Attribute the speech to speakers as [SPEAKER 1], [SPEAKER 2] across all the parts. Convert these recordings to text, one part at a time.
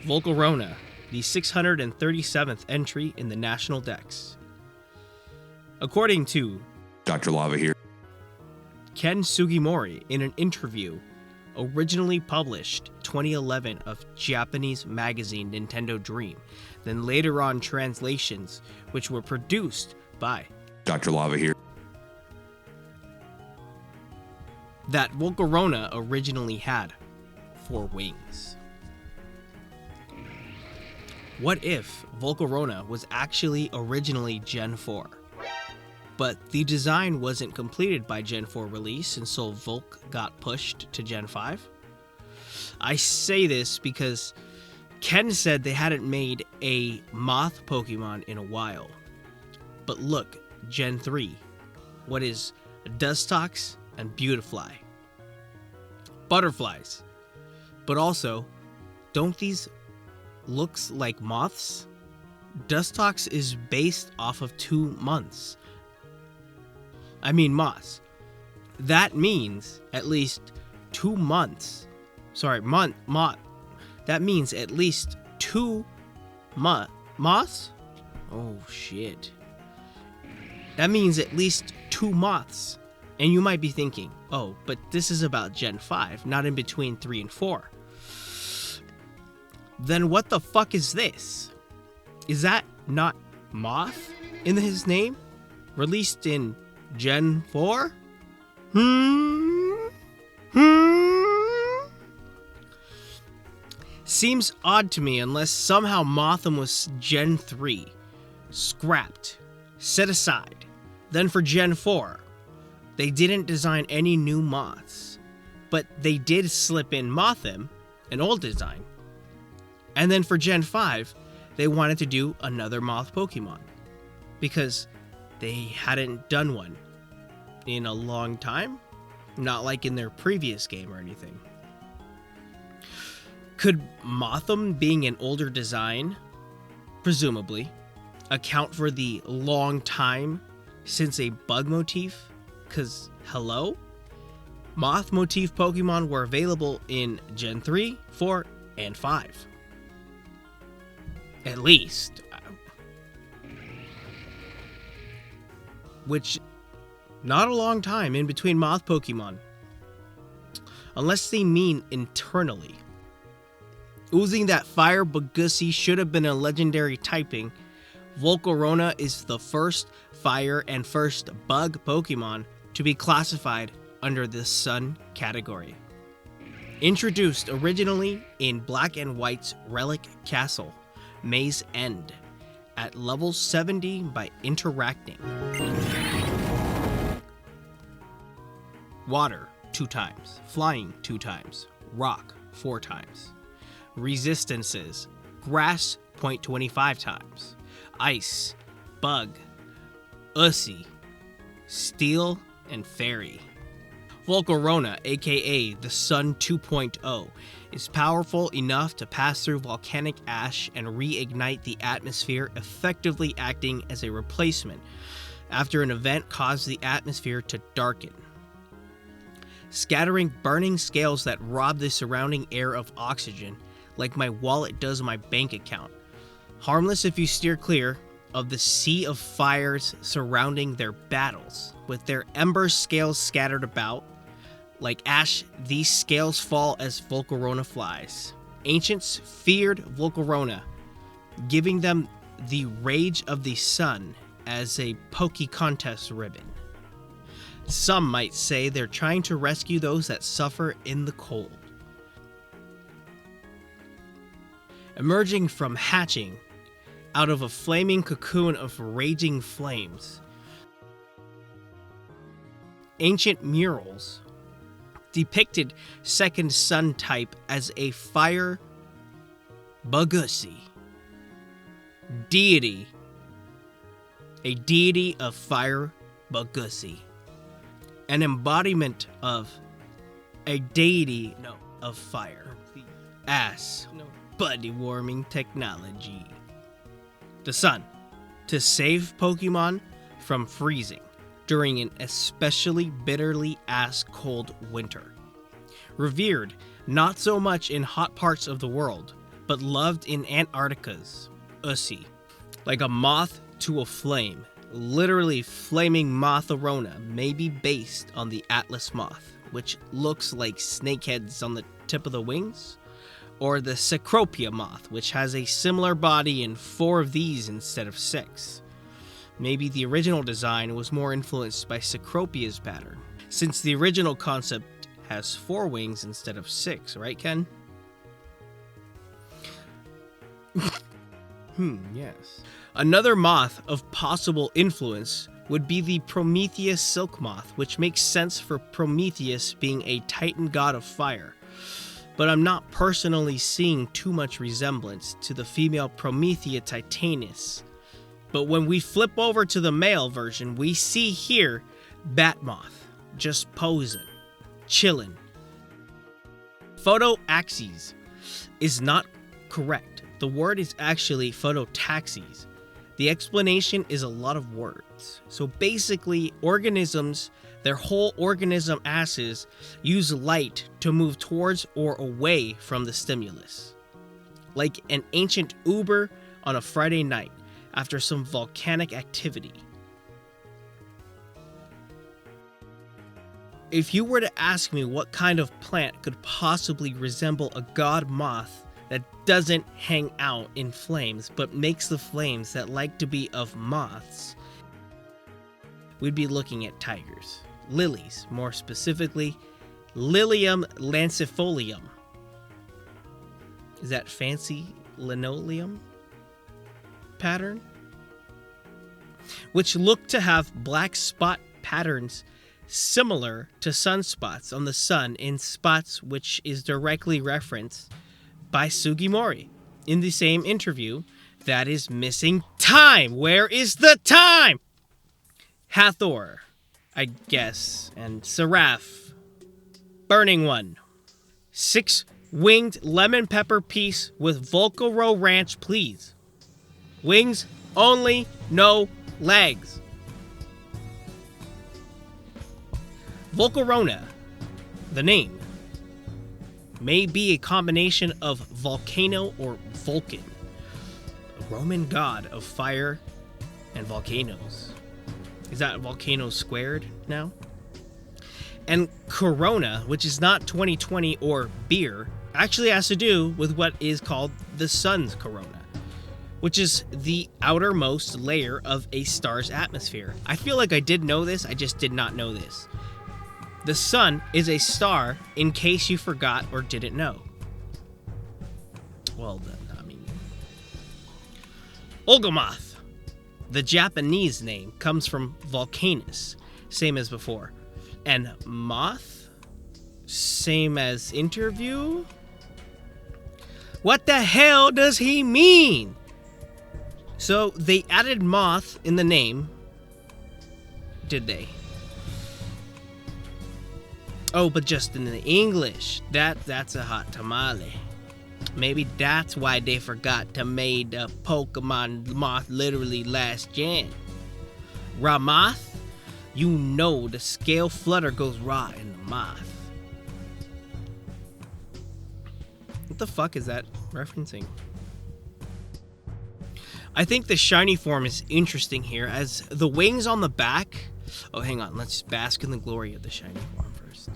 [SPEAKER 1] Volcarona, the 637th entry in the National Dex. According to
[SPEAKER 2] Dr. Lava here.
[SPEAKER 1] Ken Sugimori in an interview originally published 2011 of Japanese magazine Nintendo Dream, then later on translations which were produced by
[SPEAKER 2] Dr. Lava here.
[SPEAKER 1] That Volcarona originally had 4 wings. What if Volcarona was actually originally Gen 4? But the design wasn't completed by Gen 4 release, and so Volk got pushed to Gen 5? I say this because Ken said they hadn't made a moth Pokemon in a while. But look, Gen 3. What is Dustox and Beautifly? Butterflies. But also, don't these looks like moths? Dustox is based off of 2 months. Moths. That means at least 2 months. That means at least 2 moths? Oh shit. That means at least 2 moths. And you might be thinking, oh, but this is about Gen 5, not in between 3 and 4. Then what the fuck is this? Is that not Moth in his name? Released in Gen 4? Seems odd to me unless somehow Mothim was Gen 3. Scrapped. Set aside. Then for Gen 4, they didn't design any new moths. But they did slip in Mothim, an old design. And then for Gen 5, they wanted to do another moth Pokemon. Because they hadn't done one in a long time. Not like in their previous game or anything. Could Mothim being an older design, presumably, account for the long time since a bug motif? Cause hello? Moth motif Pokemon were available in Gen 3, 4, and 5. At least. Which, not a long time in between moth Pokemon. Unless they mean internally. Oozing that fire Bugussi should have been a legendary typing, Volcarona is the first fire and first bug Pokemon to be classified under the Sun category. Introduced originally in Black and White's Relic Castle, Maze End, at level 70 by interacting. Water 2 times, Flying 2 times, Rock 4 times. Resistances, Grass 0.25 times, Ice, Bug, Ussy, Steel, and Fairy. Volcarona, aka the Sun 2.0, is powerful enough to pass through volcanic ash and reignite the atmosphere, effectively acting as a replacement after an event caused the atmosphere to darken, scattering burning scales that rob the surrounding air of oxygen, like my wallet does my bank account. Harmless if you steer clear of the sea of fires surrounding their battles. With their ember scales scattered about, like ash, these scales fall as Volcarona flies. Ancients feared Volcarona, giving them the Rage of the Sun as a Poke Contest ribbon. Some might say they're trying to rescue those that suffer in the cold. Emerging from hatching out of a flaming cocoon of raging flames, ancient murals depicted second sun type as a fire Bugussi, deity, a deity of fire Bugussi, an embodiment of a deity of fire, body warming technology. The sun, to save Pokemon from freezing during an especially bitterly ass cold winter. Revered not so much in hot parts of the world, but loved in Antarctica's MOTHBUSSY. Like a moth to a flame, literally flaming Volcarona may be based on the Atlas moth, which looks like snakeheads on the tip of the wings, or the Cecropia moth, which has a similar body and 4 of these instead of 6. Maybe the original design was more influenced by Cecropia's pattern, since the original concept has 4 wings instead of 6, right, Ken? Yes. Another moth of possible influence would be the Prometheus silk moth, which makes sense for Prometheus being a Titan god of fire. But I'm not personally seeing too much resemblance to the female Promethea titanus. But when we flip over to the male version, we see here Bat Moth, just posing, chilling. Photoaxes is not correct. The word is actually phototaxis. The explanation is a lot of words. So basically, organisms, their whole organism asses, use light to move towards or away from the stimulus. Like an ancient Uber on a Friday night after some volcanic activity. If you were to ask me what kind of plant could possibly resemble a god moth that doesn't hang out in flames but makes the flames that like to be of moths, we'd be looking at tigers. Lilies, more specifically, Lilium lancifolium. Is that fancy linoleum pattern? Which look to have black spot patterns similar to sunspots on the sun in spots, which is directly referenced by Sugimori in the same interview that is missing time. Where is the time? Hathor, I guess, and Seraph, Burning One. 6-winged lemon pepper piece with Volcaro Ranch, please. Wings only, no legs. Volcarona, the name, may be a combination of volcano or Vulcan, a Roman god of fire and volcanoes. Is that volcano squared now? And Corona, which is not 2020 or beer, actually has to do with what is called the sun's corona, which is the outermost layer of a star's atmosphere. I feel like I did know this, I just did not know this. The sun is a star, in case you forgot or didn't know. Well then, Olgamoth. The Japanese name comes from volcanus, same as before. And moth, same as interview? What the hell does he mean? So they added moth in the name, did they? Oh, but just in the English. That's a hot tamale. Maybe that's why they forgot to made the Pokemon moth literally last gen. Ramoth? You know the scale flutter goes raw in the moth. What the fuck is that referencing? I think the shiny form is interesting here, as the wings on the back... Oh, hang on. Let's bask in the glory of the shiny form first.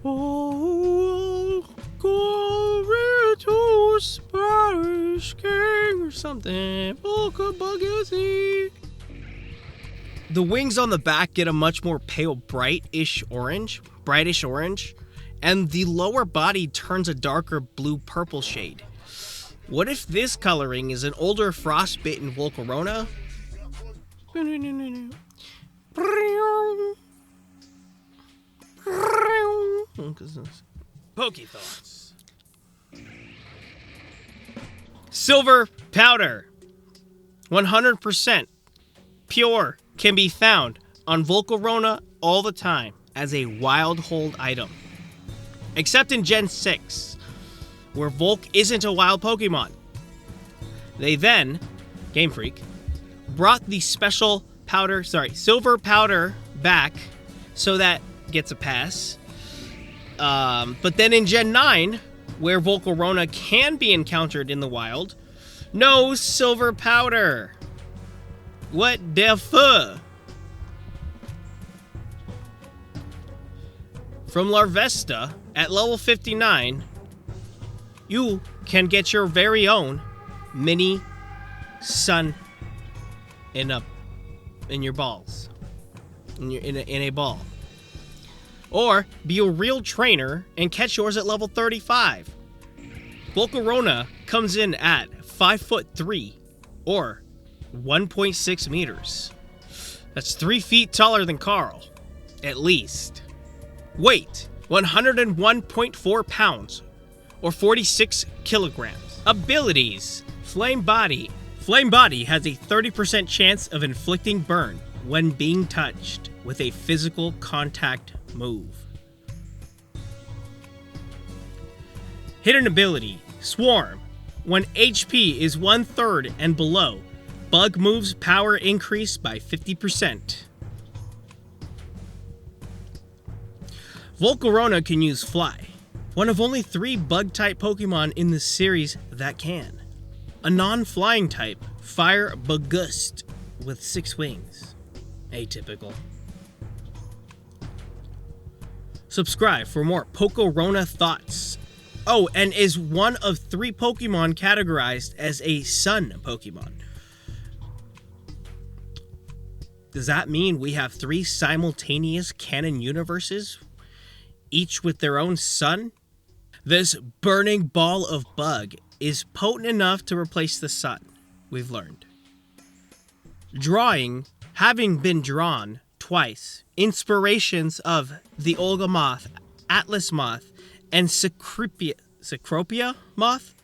[SPEAKER 1] Oh, glory to Spanish King or something. Volcarona. The wings on the back get a much more pale, brightish orange, and the lower body turns a darker blue-purple shade. What if this coloring is an older frostbitten Volcarona? Pokethoughts. Silver powder. 100% pure. Can be found on Volcarona all the time as a wild hold item. Except in Gen 6, where Volk isn't a wild Pokemon. They then, Game Freak, brought the special powder, silver powder back, so that gets a pass. But then in Gen 9, where Volcarona can be encountered in the wild. No silver powder. What the fuck? From Larvesta, at level 59, you can get your very own mini sun in your balls, in a ball. Or be a real trainer and catch yours at level 35. Volcarona comes in at 5'3" or 1.6 meters. That's 3 feet taller than Carl, at least. Weight, 101.4 pounds, or 46 kilograms. Abilities, Flame Body. Flame Body has a 30% chance of inflicting burn when being touched with a physical contact move. Hidden ability, Swarm. When HP is 1/3 and below, bug moves power increase by 50%. Volcarona can use Fly, one of only 3 bug-type Pokemon in the series that can. A non-flying type, Fire Bagust, with 6 wings. Atypical. Subscribe for more Volcarona thoughts. Oh, and is one of 3 Pokemon categorized as a Sun Pokemon. Does that mean we have 3 simultaneous canon universes, each with their own sun? This burning ball of bug is potent enough to replace the sun, we've learned. Drawing, having been drawn twice, inspirations of the Olga Moth, Atlas Moth, and Cecropia Moth,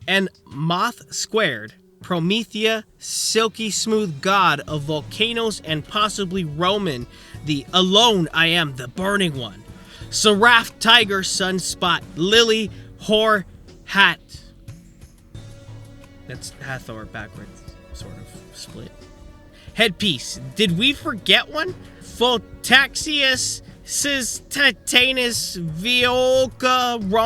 [SPEAKER 1] and Moth Squared, Promethea, silky smooth god of volcanoes and possibly Roman, the alone I am the burning one. Seraph Tiger Sunspot, Lily Whore Hat. That's Hathor backwards, sort of split. Headpiece. Did we forget one? Photaxius Titanus Volcarona.